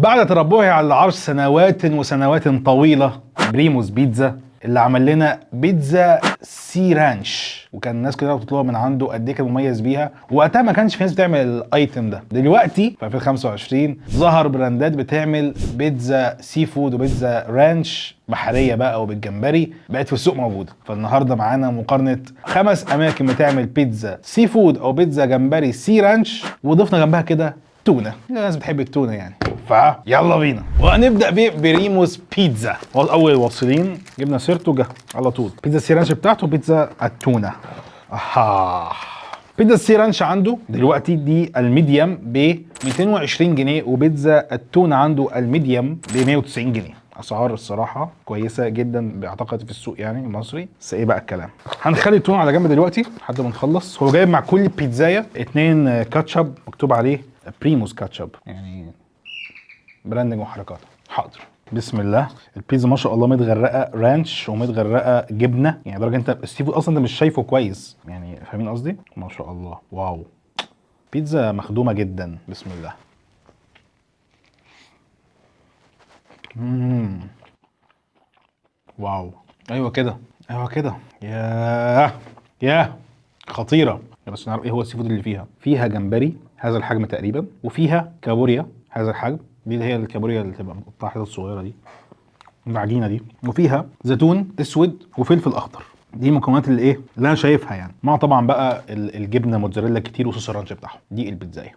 بعد تربعه على العرش سنوات وسنوات طويله، بريموس بيتزا اللي عمل لنا بيتزا سي رانش، وكان الناس كلها بتطلبها من عنده، قد ايه كان مميز بيها. وقتها ما كانش في ناس بتعمل الايتم ده. دلوقتي في 2025 ظهر براندات بتعمل بيتزا سي فود وبيتزا رانش بحريه بقى وبالجمبري، بقت في السوق موجوده. فالنهارده معانا مقارنه 5 اماكن بتعمل بيتزا سي فود او بيتزا جمبري سي رانش، وضفنا جنبها كده تونه، الناس بتحب التونه يعني. فيلا بينا وهنبدا بريموس بيتزا. هو اول واصلين جبنا سيرته جه على طول. بيتزا السي رانش بتاعته بيتزا التونه. اها، بيتزا السي رانش عنده دلوقتي دي الميديم ب 220 جنيه، وبيتزا التونه عنده الميديم ب 190 جنيه. اسعار الصراحه كويسه جدا بعتقد في السوق يعني المصري. بس ايه بقى الكلام، هنخلي التونه على جنب دلوقتي لحد ما نخلص. هو جايب مع كل بيتزايه 2 كاتشب مكتوب عليه بريموس كاتشب، يعني براندنج وحركات. حاضر، بسم الله. البيتزا ما شاء الله متغرقه رانش ومتغرقه جبنه، يعني درجه انت السي فود اصلا انت مش شايفه كويس، يعني فاهمين قصدي؟ ما شاء الله، واو، بيتزا مخدومه جدا. بسم الله. واو، ايوه كده، ايوه كده، ياه خطيره. بس نعرف ايه هو السي فود اللي فيها. فيها جمبري هذا الحجم تقريبا، وفيها كابوريا هذا الحجم، دي اللي هي الكابوريا اللي تبقى مقطعه حتت صغيره دي، العجينه دي. وفيها زيتون اسود وفلفل اخضر. دي المكونات اللي ايه اللي انا شايفها يعني، مع طبعا بقى الجبنه موتزاريلا كتير وصوص الرانش بتاعهم. دي البيتزايه.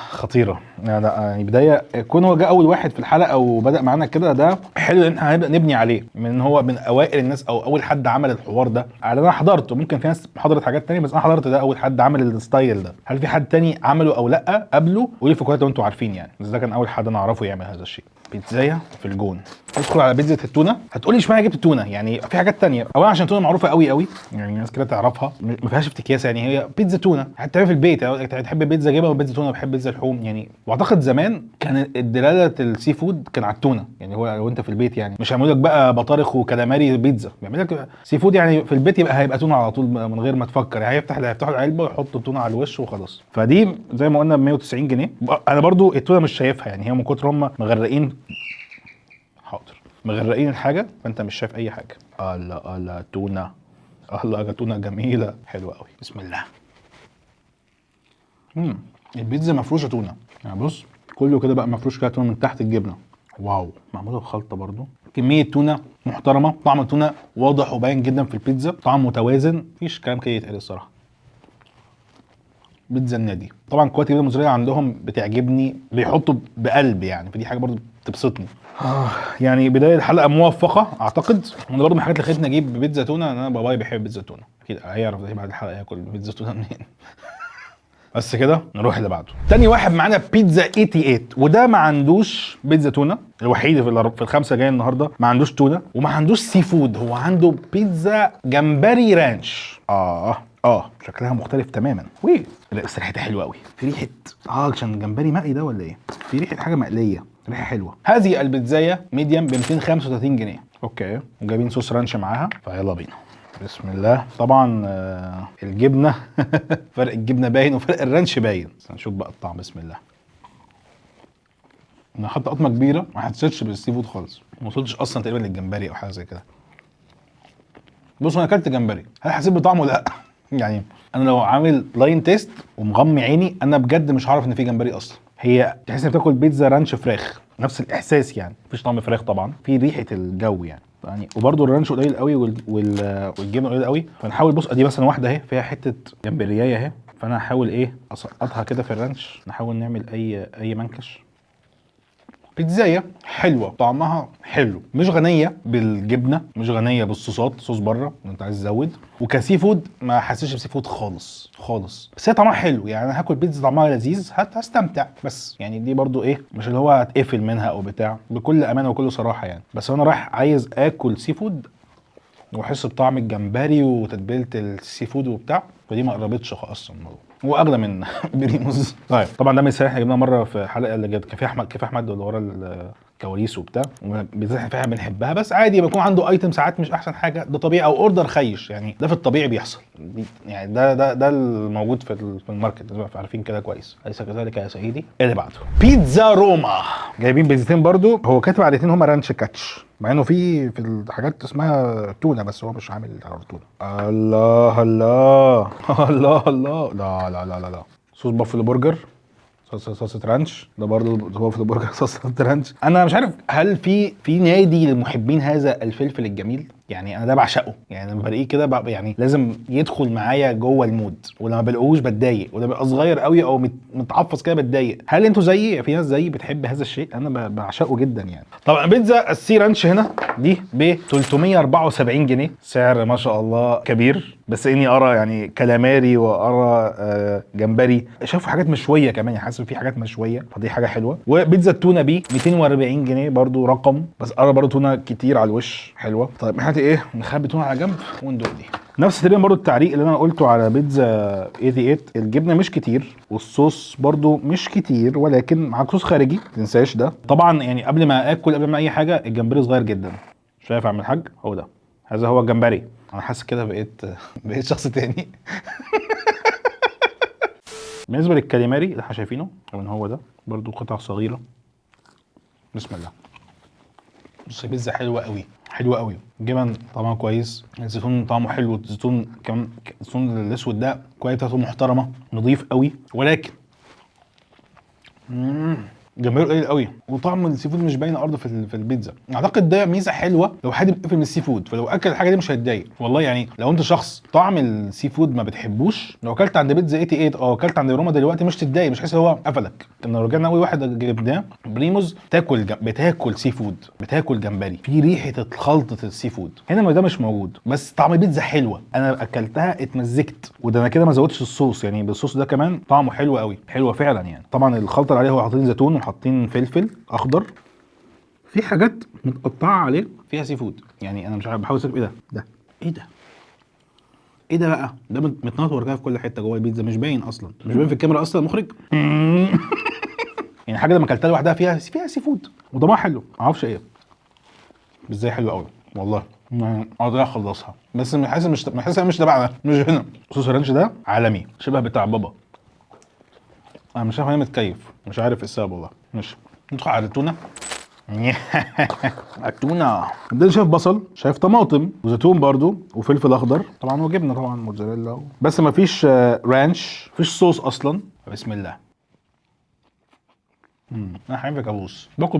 خطيره يعني بدايه كون هو جه اول واحد في الحلقه وبدا معانا كده، ده حلو ان احنا هنبدا نبني عليه، من ان هو من اوائل الناس او اول حد عمل الحوار ده. انا حضرته، ممكن في ناس حضرت حاجات تانية بس انا حضرت ده اول حد عمل الستايل ده. هل في حد تاني عمله او لا قبله؟ قولي في الكومنتات لو انتوا عارفين يعني، بس ده كان اول حد انا اعرفه يعمل هذا الشيء. بيتزايه في الجون. ادخل على بيتزا التونه، هتقولي اشمعنى جبت التونه؟ يعني في حاجات تانية. اولا عشان التونه معروفه قوي قوي، يعني الناس كده تعرفها، ما فيهاش افتكاسه، يعني هي بيتزا تونه حتى في البيت. يعني تحب بيتزا جبنه وبيتزا تونه، بحب بيتزا لحوم يعني. واعتقد زمان كان الدلاله السي فود كان على التونه، يعني هو لو انت في البيت يعني مش هيعملوا لك بقى بطارخ وكلاماري بيتزا، بيعمل لك سي فود يعني في البيت، هيبقى تونه على طول من غير ما تفكر، يعني هيفتحوا العلبه ويحطوا التونه على الوش وخلاص. فدي زي ما قلنا ب 190 جنيه. انا برضو التونه مش شايفها، يعني هي من كتر هم مغرقين. حاضر، مغرقين الحاجه فانت مش شايف اي حاجه. الله تونه، الله تونه جميله حلوه قوي. بسم الله. البيتزا مفروشه تونه، يعني بص كله كده بقى مفروش كده تونه من تحت الجبنه. واو، معموله بخلطه برضو. كميه تونه محترمه، طعم التونه واضح وباين جدا في البيتزا، طعم متوازن، مفيش كلام كده يتقال الصراحه. بيتزا النادي طبعا كواليتي الجبنه الموزاريلا عندهم بتعجبني، بيحطوا بقلب يعني، فدي حاجه برضو بتبسطني. يعني بدايه الحلقه موفقه اعتقد. وانا برضو من الحاجات اللي خلتني اجيب بيتزا تونه ان انا بابايا بيحب بيتزا تونه، اكيد هيعرف ده بعد الحلقه ياكل بيتزا تونه منين. بس كده نروح اللي بعده. تاني واحد معانا بيتزا 88، وده ما عندوش بيتزا تونه، الوحيد في الخمسه جاي النهارده ما عندوش تونه وما عندوش سي فود. هو عنده بيتزا جمبري رانش. شكلها مختلف تماما. بس ريحتها حلوه قوي، في ريحه عشان جمبري مقلي ده ولا ايه؟ في ريحه حاجه مقليه، ريحه حلوه. هذه البيتزايه ميديم ب 235 جنيه. اوكي، وجايبين صوص رانش معاها، فيلا بينا. بسم الله. طبعا الجبنه فرق الجبنه باين وفرق الرانش باين، بس هنشوف بقى الطعم. بسم الله. انا حاطط قطمه كبيره، ما حسيتش بالسي فود خالص، ما وصلتش اصلا تقريبا للجمبري او حاجه زي كده. بص انا اكلت جمبري، هل حسيت بطعمه؟ لا. يعني انا لو عامل لاين تيست ومغمي عيني انا بجد مش هعرف ان في جمبري اصلا. هي تحس انك بتاكل بيتزا رانش فراخ، نفس الاحساس يعني، مفيش طعم فراخ طبعا، في ريحه الجو يعني وبرده الرانش قليل قوي والجبنه قليل قوي. فنحاول، بص ادي مثلا واحده اهي فيها حته جمبريايه اهي، فانا هحاول ايه اسقطها كده في الرانش، نحاول نعمل اي منكش. بيتزايه حلوه، طعمها حلو، مش غنيه بالجبنه، مش غنيه بالصوصات، صوص بره انت عايز تزود. وكسي فود ما حسيتش بسي فود خالص خالص، بس هي طعمها حلو يعني. انا هاكل بيتزا طعمها لذيذ، هستمتع، بس يعني دي برضو ايه مش اللي هو هتقفل منها او بتاع، بكل امانه وكل صراحه يعني. بس انا رايح عايز اكل سي فود واحس بطعم الجمبري وتتبيله السي فود وبتاع، فدي ما قربتش اصلا الموضوع. هو اغلى من بريموز. طيب طبعا ده مثال احنا جبناه مره في حلقه اللي جت كافيه احمد اللي ورا كواليس وبتاع، بالذات احنا فعلا بنحبها. بس عادي بيكون عنده ايتم ساعات مش احسن حاجه، ده طبيعي، او اوردر خيش يعني، ده في الطبيعي بيحصل يعني. ده الموجود في الماركت، لازم عارفين كده كويس. اليس كذلك يا سيدي. اللي بعده بيتزا روما، جايبين بيتزتين برضو. هو كاتب على الاثنين هما رانش كاتش، مع انه في الحاجات اسمها تونه، بس هو مش عامل على تونه. الله الله الله الله. لا لا لا لا لا. صوص بافلو برجر، صوص رانش، ده برضه بافلو برجر صوص رانش. انا مش عارف هل في نادي لمحبين هذا الفلفل الجميل، يعني انا ده بعشقه. يعني لما بلاقيه كده يعني لازم يدخل معايا جوه المود، ولما بلاقوش بتضايق، وده بيبقى صغير قوي او متعفص كده بتضايق. هل انتوا زيي؟ في ناس زيي بتحب هذا الشيء، انا بعشقه جدا يعني. طبعا بيتزا السي رانش هنا دي ب 374 جنيه، سعر ما شاء الله كبير. بس اني ارى يعني كلاماري وارى جمبري، شافوا حاجات مشويه كمان، يعني حاسس في حاجات مشويه، فدي حاجه حلوه. وبيتزا التونه بي 240 جنيه برضو رقم، بس ارى برضو تونه كتير على الوش حلوه. طيب احنا ايه، نخبي تونه على جنب وندوق دي. نفس تقريبا برضو التعليق اللي انا قلته على بيتزا 88، الجبنه مش كتير والصوص برضو مش كتير، ولكن معاك صوص خارجي ما تنساش ده طبعا. يعني قبل ما اكل، قبل ما اي حاجه، الجمبري صغير جدا، شايف يا عم الحاج؟ هو ده، هذا هو الجمبري. انا حاسس كده بقيت شخص تاني. بالنسبه للكاليماري اللي احنا شايفينه، طبعا هو ده برضو قطع صغيره. بسم الله. بص بيتزا حلوه قوي، حلوه قوي. الجبن طعمها كويس، الزيتون طعمه حلو، الزيتون كمان الزيتون الاسود ده كويس بتاعته محترمه، نظيف قوي. ولكن جمبري قليل قوي، وطعم السي فود مش باين ارض في البيتزا. اعتقد ده ميزه حلوه لو حد بيقفل من السي فود، فلو اكل الحاجه دي مش هيتضايق والله. يعني لو انت شخص طعم السي فود ما بتحبوش، لو اكلت عند بيتزا 88 او اكلت عند روما دلوقتي مش تتضايق، مش حاسس هو قفلك. ان لو رجعنا اول واحد جبناه بريموز، بتاكل سي فود، بتاكل جمبري في ريحه خلطه السي فود. هنا ده مش موجود، بس طعم البيتزا حلوه، انا اكلتها اتمزجت. وده انا كده ما زودتش الصوص، يعني بالصوص ده كمان طعمه حلو قوي، حلوه فعلا يعني. طبعا الخلطه اللي عليه هو حاطين زيتون وحاطين فلفل اخضر، في حاجات متقطعه عليه فيها سي فود. يعني انا مش عارف، بحاول ايه ده ايه ده ايه ده بقى، ده متنطور كده في كل حته جوه البيتزا، مش باين اصلا، مش باين في الكاميرا اصلا مخرج. يعني حاجه لما اكلتها لوحدها فيها سي فود وطعمها حلو، معرفش ايه، بس ازاي حلو قوي والله. اقدر اخلصها، بس مش تبعنا، مش هنا. صوص الرانش ده عالمي، شبه بتاع بابا. انا مش عارف، انا متكيف، مش عارف ايه السبب والله. ماشي، ندخل على التونه. التونه ده شايف بصل، شايف طماطم وزيتون برضو وفلفل اخضر طبعا، وجبنه طبعا موتزاريلا، بس ما فيش رانش، مفيش صوص اصلا. بسم الله. انا حبيبي كابوس، باكل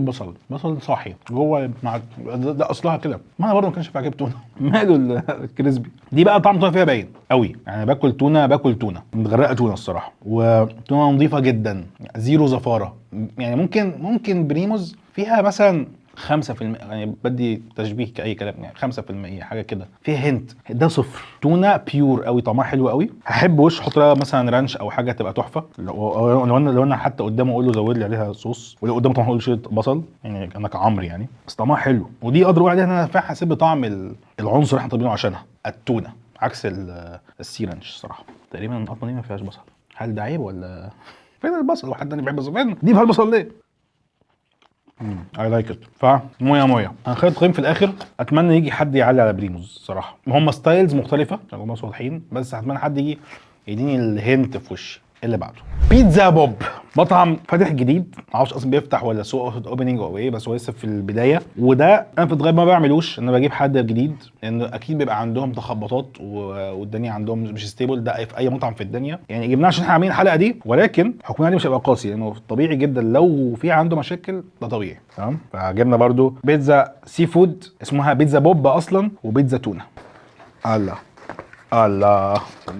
بصل صاحي جوه مع ده اصلها كده. ما انا برضه ما كانش ينفع اجيب تونه. ماله الكريسبي دي بقى، طعم تونه فيها باين قوي يعني. باكل تونه متغرقه تونه الصراحه، وتونه نظيفه جدا، زيرو زفاره. يعني ممكن بريموز فيها مثلا 5%، يعني بدي تشبيه كأي كلام، يعني 5% حاجه كده فيها هنت. ده صفر. تونه بيور قوي، طعمها حلو قوي. هحب وش احط لها مثلا رانش او حاجه تبقى تحفه. لو انا حتى قدامه اقول له زود لي عليها صوص، ولو قدامه طبعا اقول له شيل بصل، يعني انا كعمر يعني. بس طعمها حلو، ودي اقدر اقول عليها ان انا فعلا حسيت بطعم العنصر اللي احنا طالبينه عشانها، التونه، عكس السي رانش الصراحه. تقريبا القطمه دي ما فيهاش بصل، هل ده عيب ولا فين البصل؟ وحد تاني بيحب البصل، فين دي فيها البصل ليه؟ اي لايك ات. مويه هنخلي التقييم في الاخر. اتمنى يجي حد يعلي على بريموز صراحه، هم ستايلز مختلفه عشان هم واضحين، بس اتمنى حد يجي يديني الهنت في وشي. اللي بعده بيتزا بوب، مطعم فاتح جديد، معرفش اصلا بيفتح ولا سوق اوبننج او ايه، بس هو لسه في البدايه. وده انا في الغالب ما بعملوش، انا بجيب حد جديد، لان اكيد بيبقى عندهم تخبطات والدنيا عندهم مش ستيبل، ده في اي مطعم في الدنيا. يعني جبناه عشان احنا عاملين الحلقه دي، ولكن حكمنا دي مش هيبقى قاسي، لانه طبيعي جدا لو في عنده مشاكل، ده طبيعي تمام. فجبنا برده بيتزا سي فود اسمها بيتزا بوب اصلا، وبيتزا تونه. الله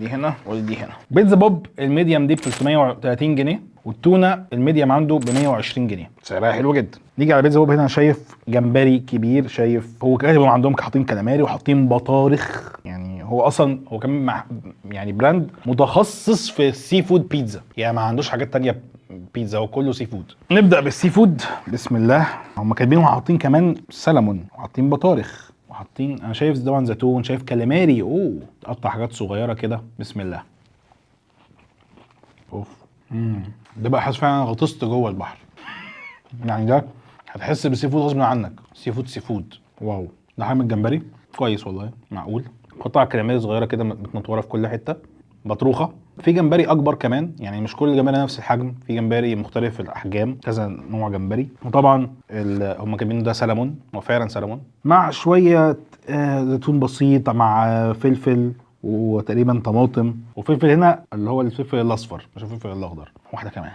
دي هنا ودي هنا. بيتزا بوب الميديم دي ب 330 جنيه، والتونه الميديم عنده ب 120 جنيه، سعرها حلو جدا. نيجي على بيتزا بوب، هنا انا شايف جمبري كبير، شايف هو كاتب عندهم حاطين كالاماري وحاطين بطارخ. يعني هو اصلا هو كمان يعني براند متخصص في السي فود بيتزا، يعني ما عندوش حاجات تانية بيتزا، هو كله سي فود. نبدا بالسي فود، بسم الله. هم كاتبين وحاطين كمان سلمون وحاطين بطارخ وحاطين، انا شايف طبعا زيتون، شايف كاليماري، تقطع حاجات صغيره كده. بسم الله. اوف. ده بقى حاسس فعلا غطست جوه البحر. يعني ده هتحس بالسي فود غصب عنك. سي فود سي فود. واو. ده حاجه من الجمبري كويس والله، معقول. قطع كريميه صغيره كده متنطوره في كل حته، مطروخه. في جمبري اكبر كمان، يعني مش كل الجمبري نفس الحجم، في جمبري مختلف الاحجام، كذا نوع جمبري. وطبعا هم كاتبين ده سلمون، هو فعلا سلمون، مع شويه زيتون بسيط، مع فلفل وتقريبا طماطم، وفلفل هنا اللي هو الفلفل الاصفر مش الفلفل الاخضر. واحده كمان.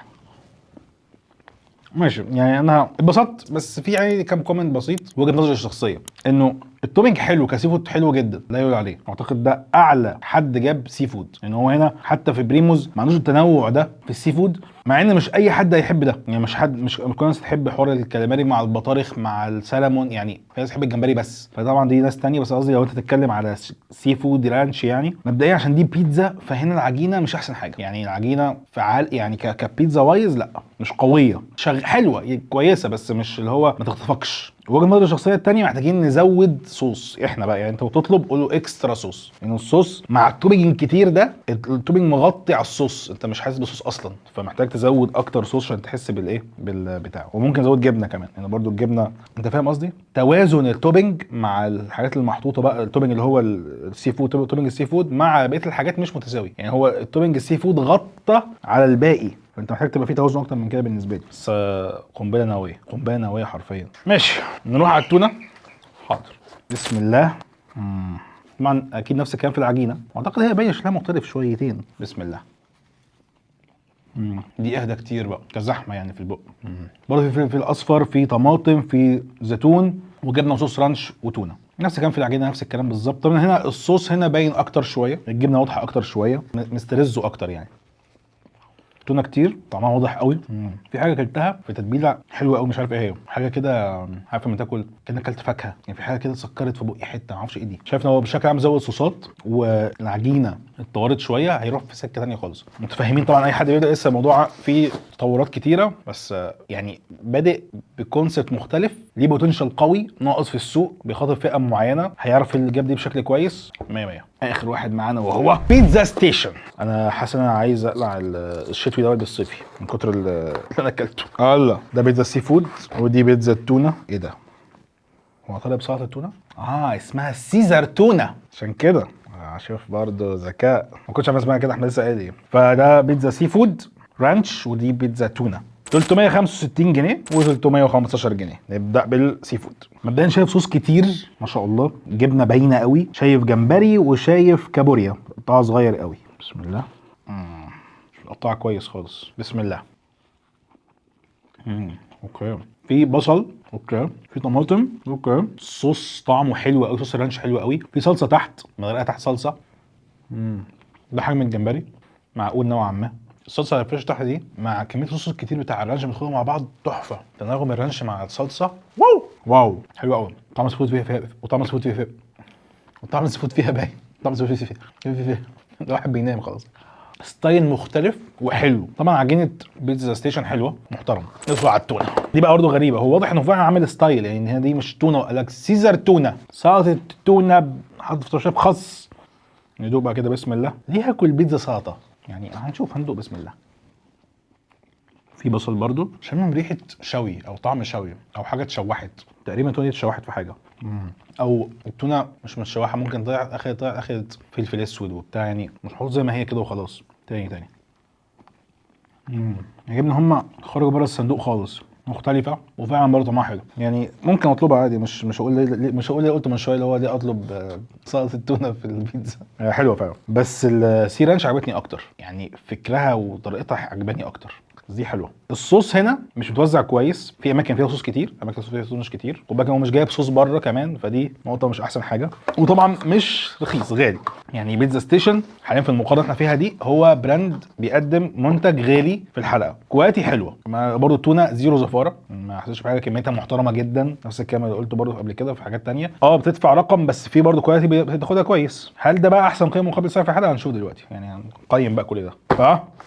ماشي، يعني انا اتبسطت، بس في يعني كام كومنت بسيط وجهه نظري الشخصيه، انه التوبينج حلو كسي فود، حلو جدا لا يقول عليه. اعتقد ده اعلى حد جاب سي فود، لان هو هنا حتى في بريموز ما عندوش التنوع ده في السي فود، مع ان مش اي حد هيحب ده. يعني مش كل الناس تحب حوار الكاليماري مع البطارخ مع السلمون، يعني في ناس تحب الجمبري بس، فطبعا دي ناس تانية. بس قصدي لو انت تتكلم على سي فود رانش، يعني مبدئيا عشان دي بيتزا، فهنا العجينه مش احسن حاجه. يعني العجينه فعال يعني كبيتزا وايز لا مش قويه، حلوه كويسه بس مش اللي هو ما تخطفكش. وجهه النظر الشخصيه الثانيه، محتاجين نزود صوص احنا بقى. يعني انت بتطلب قول له اكسترا صوص، لان يعني الصوص مع التوبينج الكتير ده، التوبينج مغطي على الصوص، انت مش حاسس بالصوص اصلا، فمحتاج تزود اكتر صوص عشان تحس بالايه بالبتاع. وممكن تزود جبنه كمان، يعني برضو الجبنه، انت فاهم قصدي، توازن التوبينج مع الحاجات المحطوطه بقى. التوبينج اللي هو السي فود، توبينج السي فود مع بقيه الحاجات مش متساوي، يعني هو التوبينج السي فود غطى على الباقي، فانت محتاج تبقى في توازن اكتر من كده بالنسبه لي. بس قنبله نوويه، قنبله نوويه حرفيا. ماشي، نروح على التونه. حاضر. بسم الله. طبعا اكيد نفس الكلام في العجينه، واعتقد هي باين شكلها مختلف شويتين. بسم الله. دي اهدى كتير بقى كزحمه يعني في البق. برضه في فلفل اصفر، في طماطم، في زيتون، وجبنه وصوص رانش وتونه. نفس الكلام في العجينه، نفس الكلام بالظبط. طبعا هنا الصوص هنا باين اكتر شويه، الجبنه واضحه اكتر شويه، مسترزه اكتر يعني. تونه كتير، طعمها واضح قوي. في حاجه اكلتها في تتبيله حلوه قوي، مش عارف ايه هي، حاجه كده عارف لما تاكل كانك اكلت فاكهه، يعني في حاجه كده سكرت في بقي حته، ما اعرفش ايه دي. شايف ان هو بشكل عام زود صوصات، والعجينه اتطورت شويه، هيروح في سكه ثانيه خالص. متفاهمين طبعا، اي حد بيبدا لسه الموضوع فيه تطورات كتيره، بس يعني بادئ بكونسيبت مختلف، ليه بوتنشال قوي، ناقص في السوق، بيخاطب فئه معينه، هيعرف اللي جاب دي بشكل كويس. 100 100. اخر واحد معانا وهو بيتزا ستيشن. انا حاسس ان انا عايز اقلع الشتوي دوت بالصيفي من كتر اللي انا اكلته. الله، ده بيتزا سي فود، ودي بيتزا التونه. ايه ده؟ هو طالب سلطه التونه؟ اسمها سيزر تونه، عشان كده. شوف برضه ذكاء، ما كنتش عارف اسمها كده، احنا لسه قايل ايه. فده بيتزا سي فود رانش، ودي بيتزا تونه. 365 جنيه و315 جنيه. نبدا بالسي فود. مبدئيا شايف صوص كتير ما شاء الله، جبنه باينه قوي، شايف جمبري وشايف كابوريا قطع صغير قوي. بسم الله. قطع كويس خالص. بسم الله. اوكي. في بصل، اوكي، في طماطم، اوكي، الصوص طعمه حلو قوي، صوص الرانش حلو قوي، في صلصه تحت، مغرقه تحت صلصه. ده حاجه من الجمبري، معقول نوعا ما. الصلصه اللي الفريش تحت دي مع كميه الصوص الكتير بتاع الرانش بيدخلوا مع بعض تحفه. تناغم الرانش مع الصلصه، واو حلو قوي. طعم السي فيها، وطعم السي فيها، وطعم السي فيها باين. طعم السي فيها الواحد بينام خلاص. ستايل مختلف وحلو. طبعا عجينه بيتزا ستيشن حلوه محترمه. ندخل على التونه. دي بقى برضه غريبه، هو واضح انه فعلا عامل ستايل، يعني هي دي مش تونه، قال لك سيزر تونه، سلطه التونه حاطط في طشاف خاص. ندوق بقى كده. بسم الله. ليه هاكل بيتزا سلطه؟ يعني هنشوف، هندوق. بسم الله. في بصل برضو، شامم ريحه شوي او طعم شوي او حاجه اتشوحت تقريبا. تونه اتشوحت في حاجه، او التونه مش متشوحه، ممكن طلعت اخدت فلفل اسود وبتاع، يعني مش محطوط زي ما هي كده وخلاص. تاني. عجبني هم خرجوا بره الصندوق خالص، مختلفه وفعلا برضه طعمها حلو. يعني ممكن اطلبها عادي، مش هقول مش هقول اللي قلت من شويه اللي هو دي اطلب سلطه التونه في البيتزا. حلوه فعلا، بس السي رانش عجبتني اكتر، يعني فكرها وطريقتها عجباني اكتر. دي حلوه. الصوص هنا مش متوزع كويس، في اماكن فيها صوص كتير، اماكن فيها صوص مش كتير، وباقي هو مش جايب صوص بره كمان، فدي نقطه مش احسن حاجه. وطبعا مش رخيص، غالي. يعني بيتزا ستيشن حاليا في المقارنه اللي احنا فيها دي هو براند بيقدم منتج غالي في الحلقه، كواليتي حلوه. برضه التونه زيرو زفاره، ما حسيتش بحاجه، كميتها محترمه جدا، نفس الكلام اللي قلته برضه قبل كده في حاجات تانية. بتدفع رقم، بس في برضه كواليتي بتاخدها كويس. هل ده بقى احسن قيمه مقابل سعر في الحلقه؟ هنشوف دلوقتي، يعني هنقيم بقى كل ده.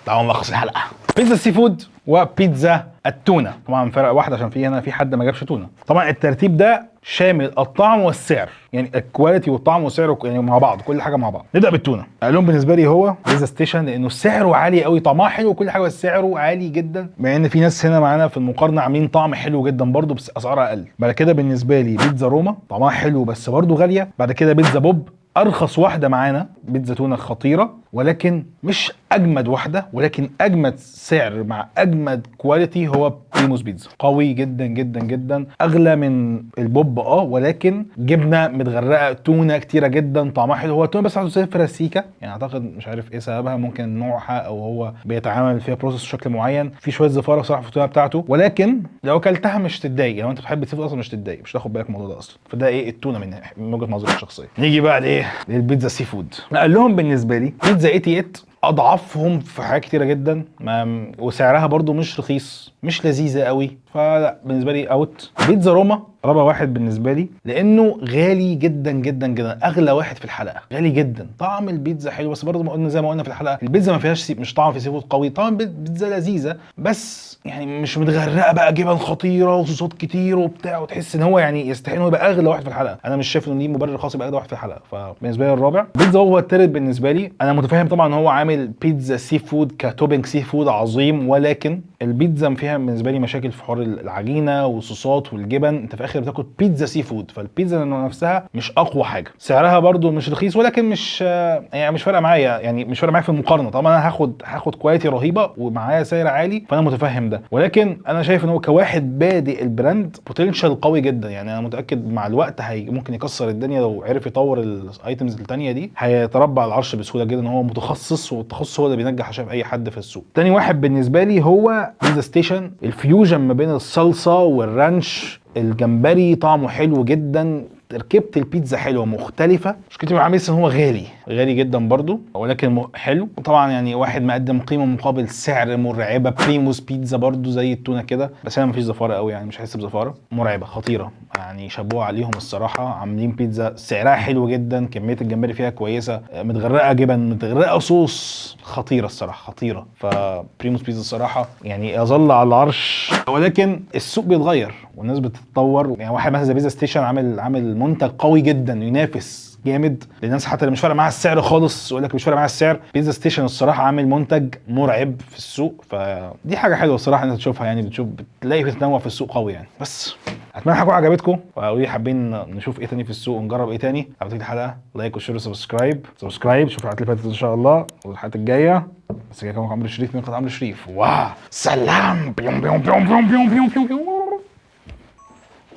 تعالوا نلخص الحلقه. بيتزا سي فود وبيتزا التونه. طبعا فرق واحد عشان في هنا في حد ما جابش تونه. طبعا الترتيب ده شامل الطعم والسعر، يعني الكواليتي والطعم والسعر يعني مع بعض، كل حاجه مع بعض. نبدا بالتونه. اقلهم بالنسبه لي هو بيتزا ستيشن لانه سعره عالي قوي، طعمها حلو وكل حاجه بس سعره عالي جدا، مع ان في ناس هنا معانا في المقارنه عاملين طعم حلو جدا برده بس اسعارها اقل. بعد كده بالنسبه لي بيتزا روما طعمها حلو بس برده غاليه. بعد كده بيتزا بوب ارخص واحده معانا، بيتزا تونه خطيره ولكن مش اجمد واحده، ولكن اجمد سعر مع اجمد كواليتي هو بريموس بيتزا. قوي جدا جدا جدا، اغلى من البوب ولكن جبنه متغرقه تونه كتيره جدا، طعمها حلو. هو التونه بس عنده صفر سيكا، يعني اعتقد مش عارف ايه سببها، ممكن نوعها او هو بيتعامل فيها بروسس بشكل معين، في شويه زفاره صراحه في التونه بتاعته، ولكن لو اكلتها مش تتضايق. لو انت بتحب السي فود اصلا مش تتضايق، مش تاخد بالك من الموضوع ده اصلا. فده ايه التونه من وجهه نظري الشخصيه. نيجي بقى لايه للبيتزا سي فود. قال لهم بالنسبه لي بيتزا 88 اضعفهم في حاجات كتيره جدا، وسعرها برضو مش رخيص، مش لذيذه قوي، فلا بالنسبه لي اوت. بيتزا روما رابع واحد بالنسبه لي لانه غالي جدا جدا جدا، اغلى واحد في الحلقه، غالي جدا. طعم البيتزا حلو بس برضو ما قلنا زي ما قلنا في الحلقه، البيتزا ما فيهاش مش طعم في سي فود قوي. طعم البيتزا لذيذه بس يعني مش متغرقه بقى جبن خطيره وصوصات كتير وبتاع، وتحس ان هو يعني يستحق انه يبقى اغلى واحد في الحلقه. انا مش شايف انه ليه مبرر خاص يبقى اغلى واحد في الحلقه، فبالنسبه لي الرابع. بيتزا هو الثالث بالنسبه لي. انا متفاهم طبعا ان هو عامل بيتزا سي فود كتوبنج سي فود عظيم، ولكن البيتزا فيها بالنسبه لي مشاكل في حوار العجينه والصوصات والجبن. انت في الاخر بتاكل بيتزا سي فود، فالبيتزا نفسها مش اقوى حاجه. سعرها برضو مش رخيص ولكن مش يعني مش فارقه معايا، يعني مش فارقه معايا في المقارنه. طبعا انا هاخد كواليتي رهيبه ومعايا سعر عالي، فانا متفهم ده، ولكن انا شايف ان هو كواحد بادئ البراند بوتنشال قوي جدا. يعني انا متاكد مع الوقت ممكن يكسر الدنيا لو عرف يطور الايتمز الثانيه دي، هيتربع على العرش بسهوله جدا. هو متخصص والتخصص هو اللي بينجح شايف اي حد في السوق. تاني واحد بالنسبه لي هو بيتزا ستيشن. الفيوجن ما بين الصلصه والرانش، الجمبري طعمه حلو جدا، تركيبه البيتزا حلوه مختلفه. مشكلتي مع ميسي ان هو غالي جدا برضو، ولكن حلو. وطبعا يعني واحد مقدم قيمه مقابل سعر مرعبه. بريموس بيتزا برضو زي التونه كده، بس انا مفيش زفاره قوي، يعني مش هحس بزفاره. مرعبه خطيره، يعني شابوه عليهم الصراحه. عاملين بيتزا سعرها حلو جدا، كميه الجمبري فيها كويسه، متغرقه جبن، متغرقه صوص، خطيره الصراحه خطيره. فبريموس بيتزا الصراحه يعني يظل على العرش، ولكن السوق بيتغير والناس بتتطور. يعني واحد مثلا زي بيتزا ستيشن عامل منتج قوي جدا ينافس جامد للناس حتى اللي مش فارق معاها السعر خالص، يقول لك مش فارق معاها السعر. بيتزا ستيشن الصراحه عامل منتج مرعب في السوق، فدي حاجه حلوه الصراحه انت تشوفها، يعني بتلاقي في تنوع في السوق قوي يعني. بس اتمنى الحلقه عجبتكم، وقولوا لي حابين نشوف ايه تاني في السوق ونجرب ايه تاني. عجبتك الحلقه لايك وشير وسبسكرايب. شوف الحلقات اللي فاتت ان شاء الله والحلقات الجايه. بس كده كان عمرو شريف من قناه عمرو شريف. سلام. بيوم بيوم بيوم بيوم بيوم بيوم بيوم.